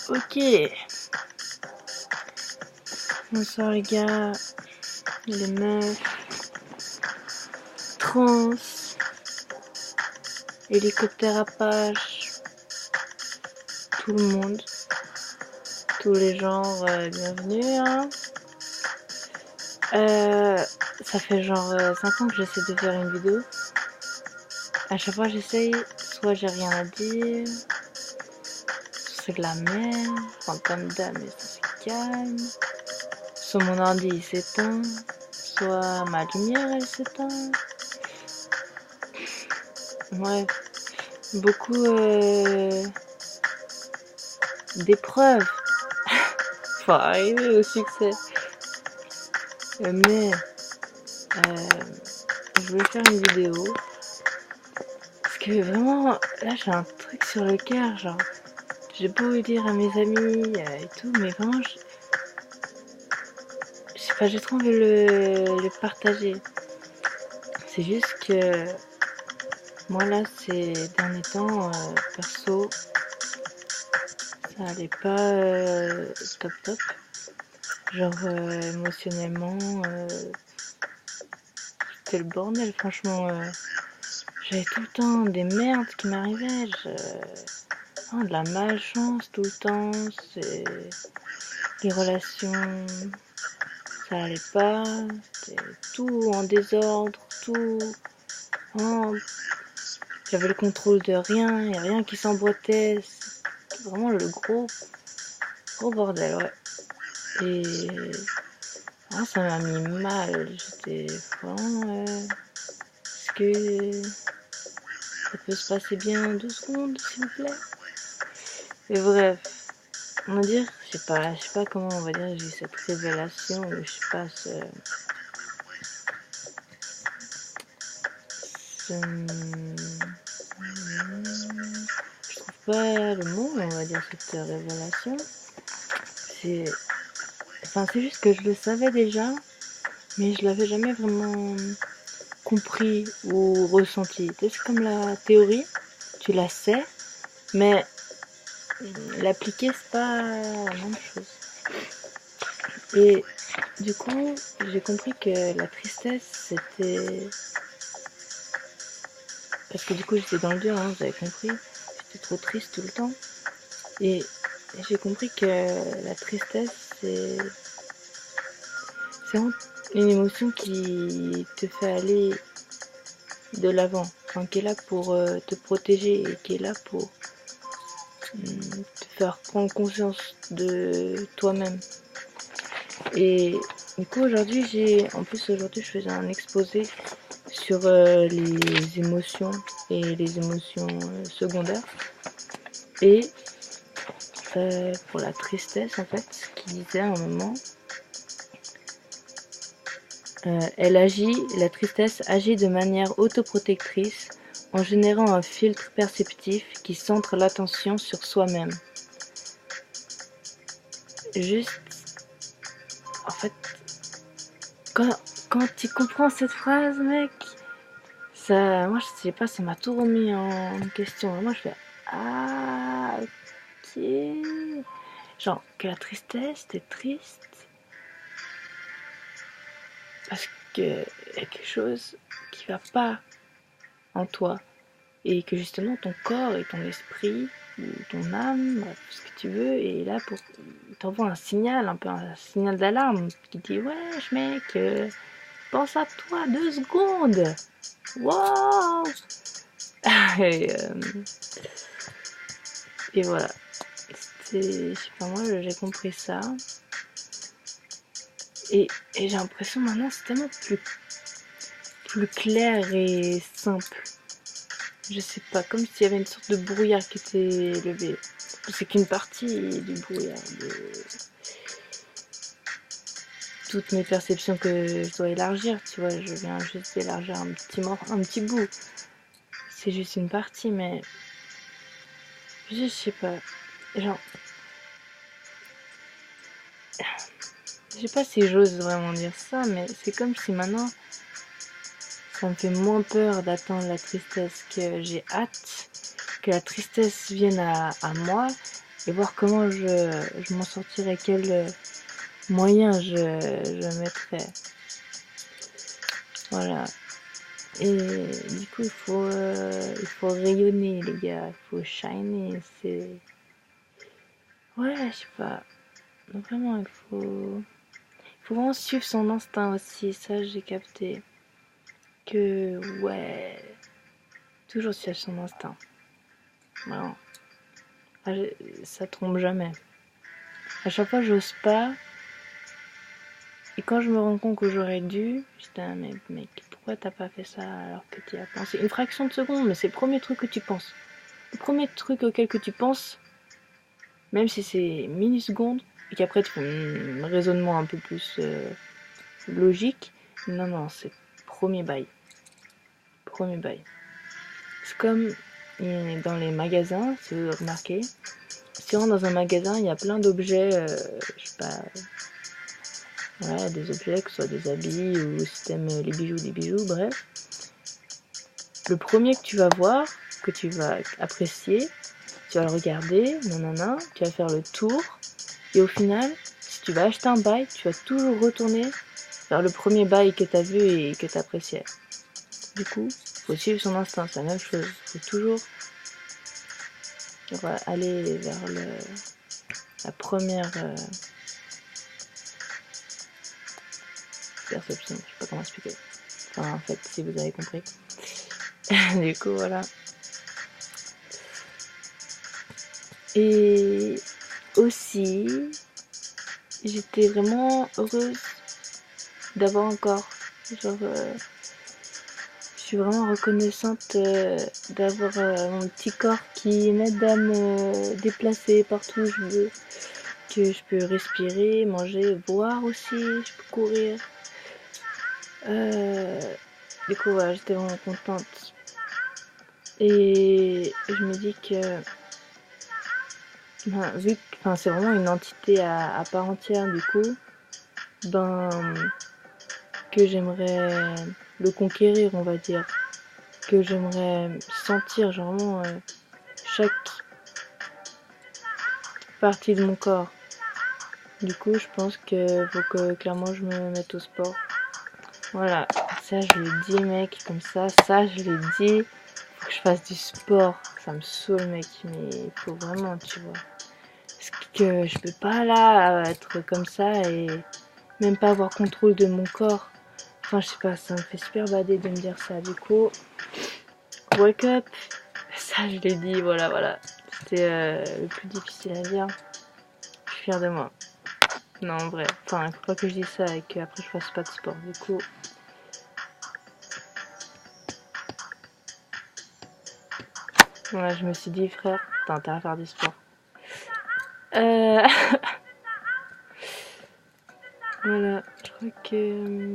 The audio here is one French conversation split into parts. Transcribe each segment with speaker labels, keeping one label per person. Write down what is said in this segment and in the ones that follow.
Speaker 1: Ok. Bonsoir les gars, les meufs, trans, hélicoptère Apache, tout le monde, tous les genres, bienvenue. Hein. Ça fait genre 5 ans que j'essaie de faire une vidéo. À chaque fois j'essaye, soit j'ai rien à dire, c'est de la merde, enfin comme d'hab mais ça se calme. Soit mon ordi il s'éteint, soit ma lumière elle s'éteint. Bref, beaucoup d'épreuves pour arriver au succès. Mais je voulais faire une vidéo parce que vraiment là j'ai un truc sur le cœur, genre j'ai beau dire à mes amis et tout, mais vraiment je sais pas, j'ai trop envie de le partager. C'est juste que moi là ces derniers temps perso ça allait pas top top, genre émotionnellement c'était le bordel franchement. J'avais tout le temps des merdes qui m'arrivaient, de la malchance tout le temps, les relations, ça allait pas, c'était tout en désordre, tout, vraiment, j'avais le contrôle de rien, y a rien qui s'emboîtait, c'était vraiment le gros bordel, ouais. Et ça m'a mis mal, j'étais vraiment, est-ce que ça peut se passer bien 2 secondes s'il vous plaît? Et bref. On va dire, je sais pas comment on va dire, j'ai eu cette révélation, ou je sais pas, je trouve pas le mot, on va dire cette révélation. C'est, c'est juste que je le savais déjà, mais je l'avais jamais vraiment compris ou ressenti. C'est comme la théorie, tu la sais, mais l'appliquer c'est pas la même chose. Et du coup, j'ai compris que la tristesse, c'était... Parce que du coup, j'étais dans le dur, hein, vous avez compris. J'étais trop triste tout le temps. Et j'ai compris que la tristesse, c'est vraiment une émotion qui te fait aller de l'avant. Enfin, qui est là pour te protéger et qui est là pour te faire prendre conscience de toi-même. Et du coup, aujourd'hui, aujourd'hui, je faisais un exposé sur les émotions et les émotions secondaires. Et pour la tristesse, en fait, ce qu'il disait à un moment, la tristesse agit de manière autoprotectrice en générant un filtre perceptif qui centre l'attention sur soi-même. Juste, en fait, quand tu comprends cette phrase, mec, moi je sais pas, ça m'a tout remis en question. Moi je fais ah ok, genre que la tristesse, t'es triste parce que y a quelque chose qui va pas en toi et que justement ton corps et ton esprit ou ton âme, bref, ce que tu veux, est là pour t'envoie un signal, un peu un signal d'alarme qui dit wesh mec, pense à toi 2 secondes. Wow. et, et voilà. Je sais pas, moi j'ai compris ça. Et j'ai l'impression maintenant c'est tellement plus clair et simple. Je sais pas, comme s'il y avait une sorte de brouillard qui était levé. C'est qu'une partie du brouillard, de toutes mes perceptions que je dois élargir, tu vois, je viens juste d'élargir un petit bout. C'est juste une partie, mais je sais pas, genre, je sais pas si j'ose vraiment dire ça, mais c'est comme si maintenant, ça me fait moins peur d'attendre la tristesse, que j'ai hâte que la tristesse vienne à moi, et voir comment je m'en sortirais, quels moyens je mettrais. Voilà. Et du coup, il faut rayonner, les gars. Il faut shiner. C'est. Ouais, je sais pas. Vraiment, il faut vraiment suivre son instinct aussi. Ça, j'ai capté. Que, ouais. Toujours suivre son instinct. Vraiment. Ah, ça trompe jamais. À chaque fois, j'ose pas. Et quand je me rends compte que j'aurais dû, j'étais un mec, pourquoi t'as pas fait ça alors que tu y as pensé? Une fraction de seconde, mais c'est le premier truc que tu penses. Le premier truc auquel que tu penses, même si c'est millisecondes, et qu'après tu fais un raisonnement un peu plus logique, non, c'est premier bail. Premier bail. C'est comme dans les magasins, si vous remarquez, si on rentre dans un magasin, il y a plein d'objets, je sais pas, voilà, des objets, que ce soit des habits ou si t'aimes les bijoux, des bijoux, bref. Le premier que tu vas voir, que tu vas apprécier, tu vas le regarder, nanana, tu vas faire le tour, et au final, si tu vas acheter un bail, tu vas toujours retourner vers le premier bail que tu as vu et que tu appréciais. Du coup, faut suivre son instinct, c'est la même chose. Faut toujours aller vers la première perception. Je sais pas comment expliquer. Enfin, en fait, si vous avez compris. Du coup, voilà. Et aussi, j'étais vraiment heureuse d'avoir encore, genre, je suis vraiment reconnaissante d'avoir mon petit corps qui m'aide à me déplacer partout où je veux, que je peux respirer, manger, boire aussi, je peux courir. Du coup, voilà, j'étais vraiment contente. Et je me dis que, vu que c'est vraiment une entité à part entière, du coup, que j'aimerais le conquérir, on va dire. Que j'aimerais sentir, genre vraiment, chaque partie de mon corps. Du coup, je pense que faut que clairement je me mette au sport. Voilà, ça je l'ai dit, mec, comme ça je l'ai dit. Faut que je fasse du sport. Ça me saoule, mec, mais il faut vraiment, tu vois. Parce que je peux pas là être comme ça et même pas avoir contrôle de mon corps. Enfin, je sais pas, ça me fait super bader de me dire ça. Du coup, wake up. Ça, je l'ai dit, voilà. C'était le plus difficile à dire. Je suis fière de moi. Non, en vrai. Enfin, il faut pas que je dise ça et qu'après je fasse pas de sport. Du coup, voilà, je me suis dit, frère, t'as intérêt à faire du sport. Euh... voilà, je crois que...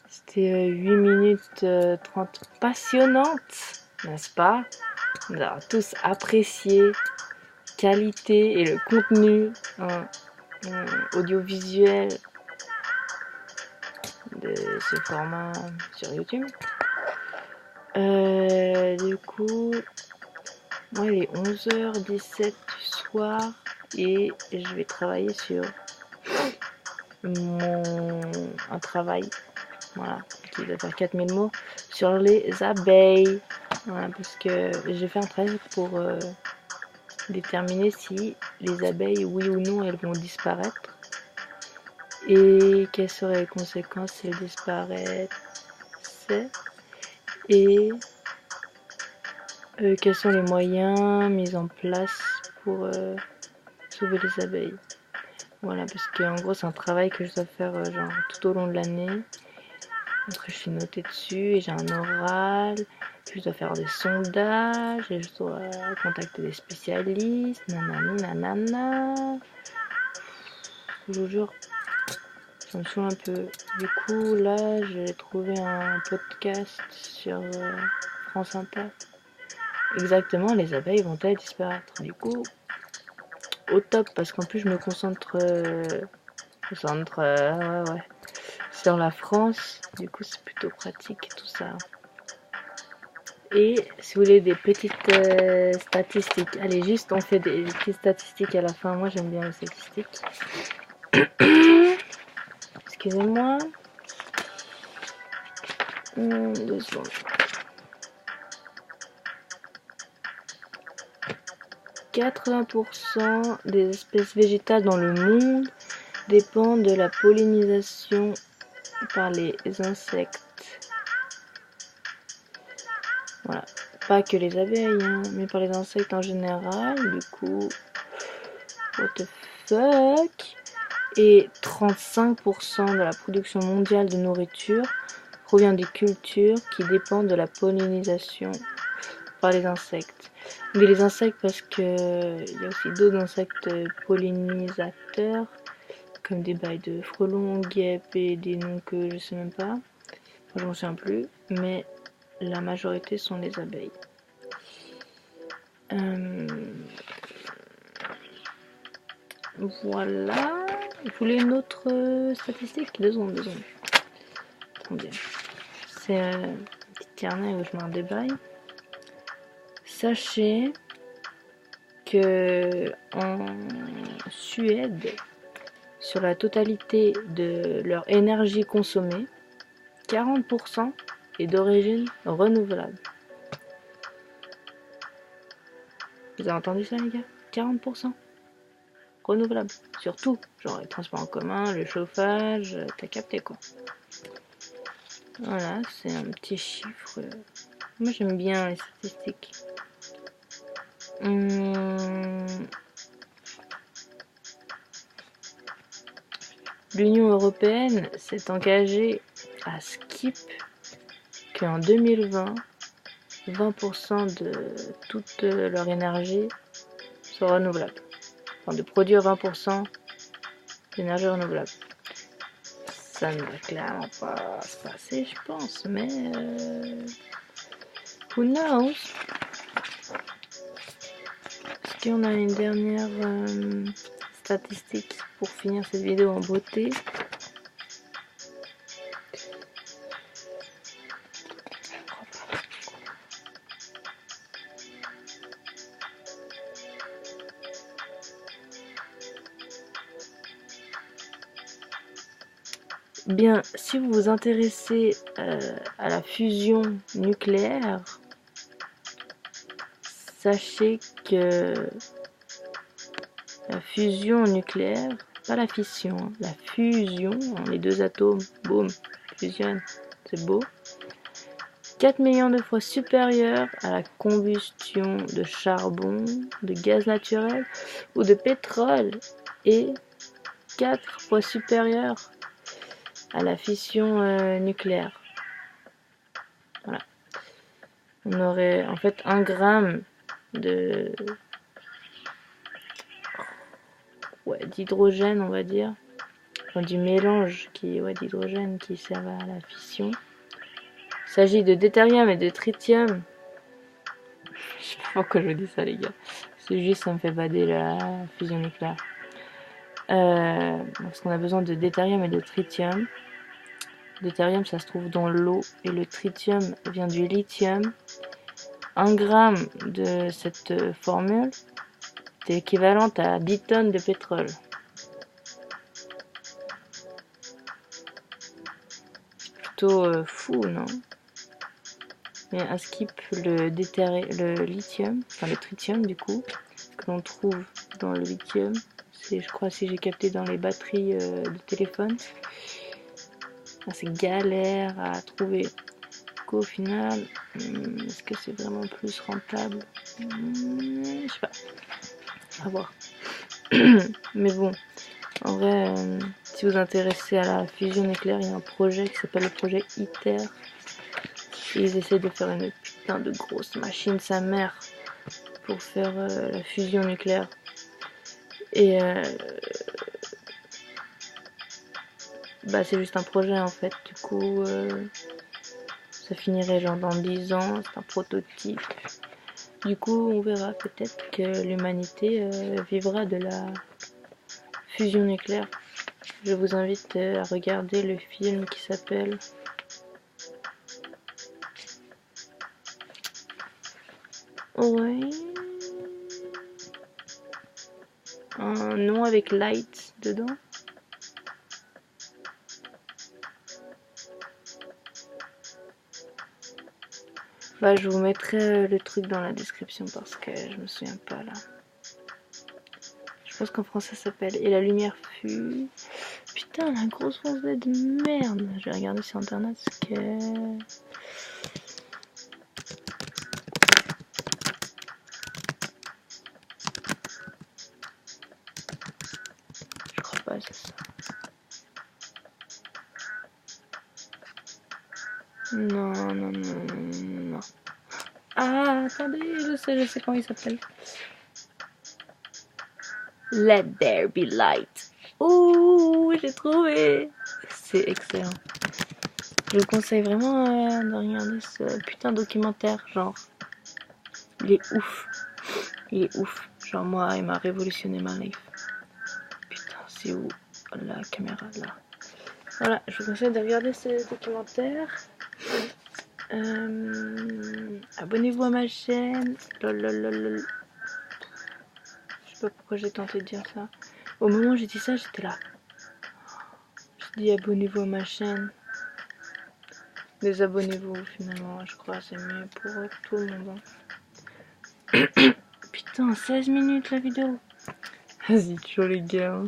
Speaker 1: c'était 8 minutes 30 passionnantes, n'est-ce pas? Nous avons tous apprécié qualité et le contenu audiovisuel de ce format sur YouTube. Du coup, moi il est 11h17 du soir et je vais travailler sur un travail, voilà, qui doit faire 4000 mots, sur les abeilles. Voilà, parce que j'ai fait un travail pour déterminer si les abeilles, oui ou non, elles vont disparaître. Et quelles seraient les conséquences si elles disparaissaient. Et quels sont les moyens mis en place pour sauver les abeilles. Voilà, parce qu'en gros, c'est un travail que je dois faire genre tout au long de l'année. Après, je suis notée dessus et j'ai un oral. Puis je dois faire des sondages et je dois contacter des spécialistes. Nanani, nanana. Je vous jure, ça me saoule un peu. Du coup, là, j'ai trouvé un podcast sur France Inter. Exactement, les abeilles vont-elles disparaître? Du coup, au top, parce qu'en plus, je me concentre sur la France. Du coup, c'est plutôt pratique et tout ça. Et si vous voulez des petites statistiques, allez, juste on fait des petites statistiques à la fin. Moi j'aime bien les statistiques. Excusez-moi. 2 secondes. 80% des espèces végétales dans le monde dépendent de la pollinisation par les insectes. Voilà. Pas que les abeilles, hein, mais par les insectes en général. Du coup, what the fuck? Et 35% de la production mondiale de nourriture provient des cultures qui dépendent de la pollinisation par les insectes. On dit les insectes parce que il y a aussi d'autres insectes pollinisateurs, comme des bails de frelons, guêpes et des noms que je sais même pas. Je m'en souviens plus, mais la majorité sont les abeilles. Voilà. Vous voulez une autre statistique? 2 secondes. Attendez. C'est un petit carnet où je mets un débail. Sachez que en Suède, sur la totalité de leur énergie consommée, 40% est d'origine renouvelable. Vous avez entendu ça, les gars? 40% renouvelable. Surtout, genre les transports en commun, le chauffage, t'as capté quoi. Voilà, c'est un petit chiffre. Moi j'aime bien les statistiques. L'Union européenne s'est engagée à skip qu'en 2020, 20% de toute leur énergie soit renouvelable. Enfin, de produire 20% d'énergie renouvelable. Ça ne va clairement pas se passer, je pense, mais who knows? Est-ce qu'on a une dernière statistique pour finir cette vidéo en beauté? Bien, si vous vous intéressez à la fusion nucléaire, sachez que la fusion nucléaire, pas la fission, hein, la fusion, les deux atomes, boum, fusionnent, c'est beau, 4 millions de fois supérieure à la combustion de charbon, de gaz naturel ou de pétrole et 4 fois supérieure à la fission nucléaire. Voilà. On aurait en fait 1 gramme de d'hydrogène, on va dire, enfin, du mélange d'hydrogène qui sert à la fission. Il s'agit de deutérium et de tritium. Je sais pas pourquoi je vous dis ça, les gars. C'est juste, ça me fait bader la fusion nucléaire. Parce qu'on a besoin de deutérium et de tritium. Le deutérium, ça se trouve dans l'eau, et le tritium vient du lithium. 1 gramme de cette formule est équivalente à 10 tonnes de pétrole. C'est plutôt fou, non? Mais à skip le lithium, enfin le tritium du coup, que l'on trouve dans le lithium, c'est, je crois, si j'ai capté, dans les batteries de téléphone. C'est galère à trouver. Au final, est-ce que c'est vraiment plus rentable? Je sais pas. À voir. Mais bon, en vrai, si vous vous intéressez à la fusion nucléaire, il y a un projet qui s'appelle le projet ITER. Et ils essaient de faire une putain de grosse machine sa mère pour faire la fusion nucléaire. Et bah c'est juste un projet en fait. Du coup, ça finirait genre dans 10 ans. C'est un prototype. Du coup, on verra peut-être que l'humanité vivra de la fusion nucléaire. Je vous invite à regarder le film qui s'appelle Ouais. Un nom avec light dedans. Bah, je vous mettrai le truc dans la description parce que je me souviens pas là. Je pense qu'en français ça s'appelle Et la lumière fut. Putain, la grosse fonce de merde. Je vais regarder sur internet ce que. Je crois pas, c'est ça. Non, non, non, non, non. Ah, attendez, je sais comment il s'appelle. Let there be light. Ouh, j'ai trouvé. C'est excellent. Je vous conseille vraiment de regarder ce putain de documentaire, genre. Il est ouf. Il est ouf. Genre moi, il m'a révolutionné ma life. Putain, c'est où la caméra là? Voilà, je vous conseille de regarder ce documentaire. Abonnez-vous à ma chaîne. Lol. Je sais pas pourquoi j'ai tenté de dire ça. Au moment où j'ai dit ça, j'étais là. J'ai dit abonnez-vous à ma chaîne. Désabonnez-vous finalement, je crois c'est mieux pour tout le monde. Putain, 16 minutes la vidéo. Vas-y, ciao les gars.